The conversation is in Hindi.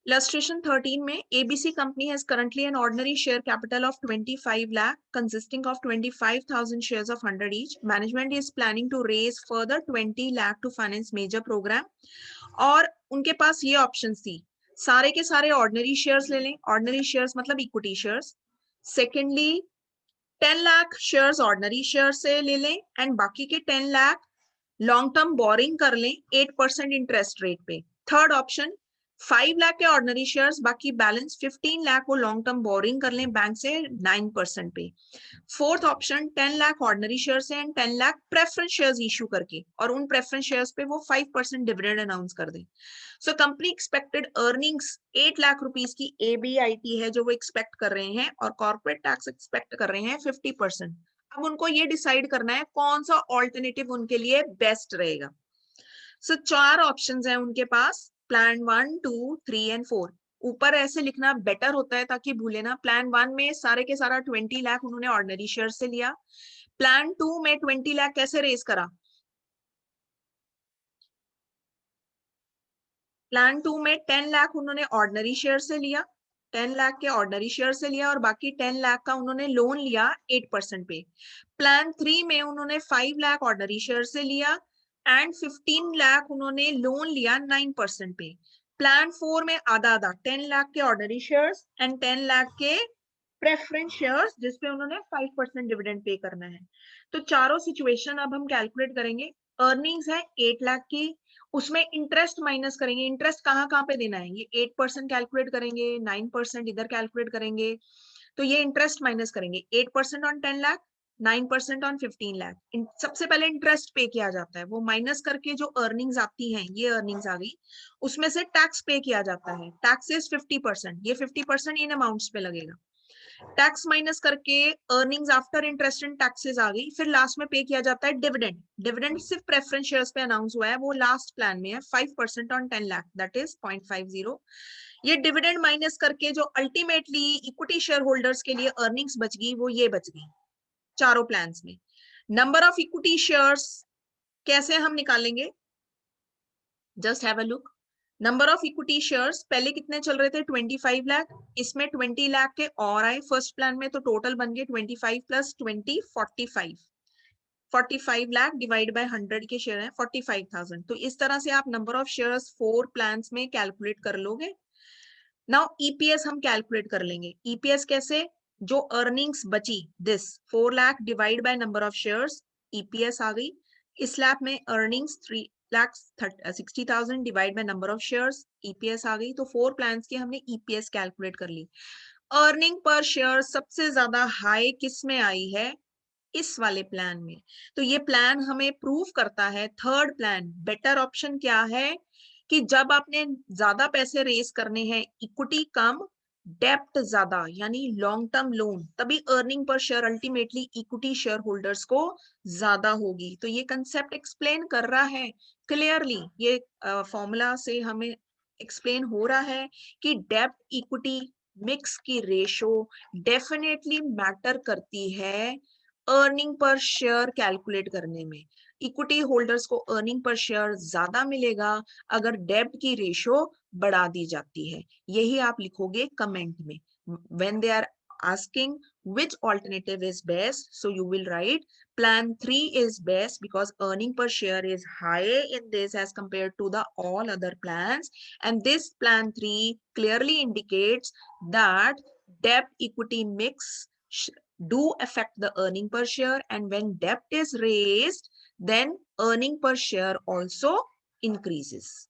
Illustration 13 में ABC company has currently an ordinary share capital of 25 lakh consisting of 25,000 shares of 100 each. Management is planning to raise further 20 lakh to finance major program. और उनके पास ये ऑप्शंस थी, सारे के सारे ऑर्डिनरी शेयर्स ले लें, ऑर्डिनरी शेयर्स मतलब equity shares. Secondly 10 lakh shares ordinary share से ले लें एंड बाकी के 10 लाख लॉन्ग टर्म बोरिंग कर लें 8% इंटरेस्ट रेट पे. थर्ड ऑप्शन 5 लाख के ऑर्डिनरी शेयर्स, बाकी बैलेंस 15 लाख वो लॉन्ग टर्म बोरिंग कर लें बैंक से 9% पे. Fourth option 10 lakh ordinary shares and 10 lakh preference shares issue करके और उन प्रेफरेंस शेयर्स पे वो 5% डिविडेंड अनाउंस कर दें. So company expected earnings 8 lakh rupees की ABIT है जो वो एक्सपेक्ट कर रहे हैं और कॉर्पोरेट टैक्स एक्सपेक्ट कर रहे हैं 50%. अब उनको ये डिसाइड करना है कौन सा ऑल्टरनेटिव उनके लिए बेस्ट रहेगा. सो चार ऑप्शंस हैं उनके पास, प्लान 1, 2, 3 एंड 4. ऊपर ऐसे लिखना बेटर होता है ताकि भूले ना. प्लान 1 में सारे के सारा 20 लाख उन्होंने ऑर्डिनरी शेयर से लिया. प्लान 2 में 20 लाख कैसे रेज करा? प्लान 2 में 10 लाख उन्होंने ऑर्डिनरी शेयर से लिया, 10 लाख के ऑर्डिनरी शेयर से लिया और बाकी 10 लाख का उन्होंने लोन लिया 8% पे. प्लान 3 में उन्होंने 5 लाख ऑर्डिनरी शेयर से लिया एंड 15 लाख उन्होंने लोन लिया 9% पे. प्लान 4 में आधा आधा 10 लाख के ऑर्डिनरी शेयर्स एंड 10 लाख के प्रेफरेंस शेयर्स जिसपे उन्होंने 5% डिविडेंड पे करना है. तो चारों सिचुएशन अब हम कैलकुलेट करेंगे. अर्निंग्स है 8 लाख की, उसमें इंटरेस्ट माइनस करेंगे. इंटरेस्ट कहाँ पे देना है? ये 8% कैलकुलेट करेंगे, 9% इधर कैलकुलेट करेंगे. तो ये इंटरेस्ट माइनस करेंगे. 8% ऑन 10 लाख, 9% ऑन 15 लाख. सबसे पहले इंटरेस्ट पे किया जाता है, वो माइनस करके जो अर्निंग्स आती हैं, ये अर्निंग्स आ गई, उसमें से टैक्स पे किया जाता है. टैक्स इज 50%, ये 50% इन अमाउंट्स पे लगेगा. टैक्स माइनस करके earnings after interest and taxes आ गई. फिर लास्ट में पे किया जाता है डिविडेंड. डिविडेंड सिर्फ प्रेफरेंस शेयर्स पे अनाउंस हुआ है, वो लास्ट प्लान में है 5% ऑन 10 लाख, दैट इज 0.50. ये डिविडेंड माइनस करके जो अल्टीमेटली इक्विटी शेयर होल्डर्स के लिए अर्निंग्स बच गई वो ये बच गई चारों प्लान्स में. नंबर ऑफ इक्विटी शेयर्स कैसे हम निकालेंगे? Just have a look. Number of equity shares पहले कितने चल रहे थे? 25 लाख. इसमें 20 लाख के और आए फर्स्ट प्लान में, तो टोटल बन गए 25 प्लस 20 45. 45 लाख डिवाइड बाय 100 के शेयर हैं 45,000. तो इस तरह से आप नंबर ऑफ शेयर्स 4 प्लान्स में कैलकुलेट कर लोगे. नाउ ईपीएस हम कैलकुलेट कर लेंगे. ईपीएस कैसे? जो अर्निंग्स बची this 4 lakh divide by number of shares, EPS आ गई. इस स्लैब में earnings 3,60,000 divide by number of shares, EPS आ गई. तो 4 प्लान्स की हमने ईपीएस कैलकुलेट कर ली. अर्निंग पर शेयर सबसे ज्यादा हाई किस में आई है? इस वाले प्लान में. तो ये प्लान हमें प्रूव करता है, थर्ड प्लान बेटर ऑप्शन क्या है कि जब आपने ज्यादा पैसे रेस करने हैं, इक्विटी कम डेप्ट ज्यादा यानी लॉन्ग टर्म लोन, तभी earning per share ultimately equity share holders को ज्यादा होगी. तो ये कंसेप्ट एक्सप्लेन कर रहा है क्लियरली. ये फॉर्मूला से हमें एक्सप्लेन हो रहा है कि डेप्ट इक्विटी मिक्स की रेशो डेफिनेटली मैटर करती है अर्निंग पर शेयर कैलकुलेट करने में. इक्विटी होल्डर्स को अर्निंग पर शेयर ज्यादा मिलेगा अगर डेब्ट की रेशो बढ़ा दी जाती है. यही आप लिखोगे कमेंट में. When they are asking which alternative is best, so you will write plan 3 is best because earning per share is high in this as compared to the all other plans, and this plan 3 clearly indicates that debt equity mix do affect the earning per share, and when debt is raised then earning per share also increases.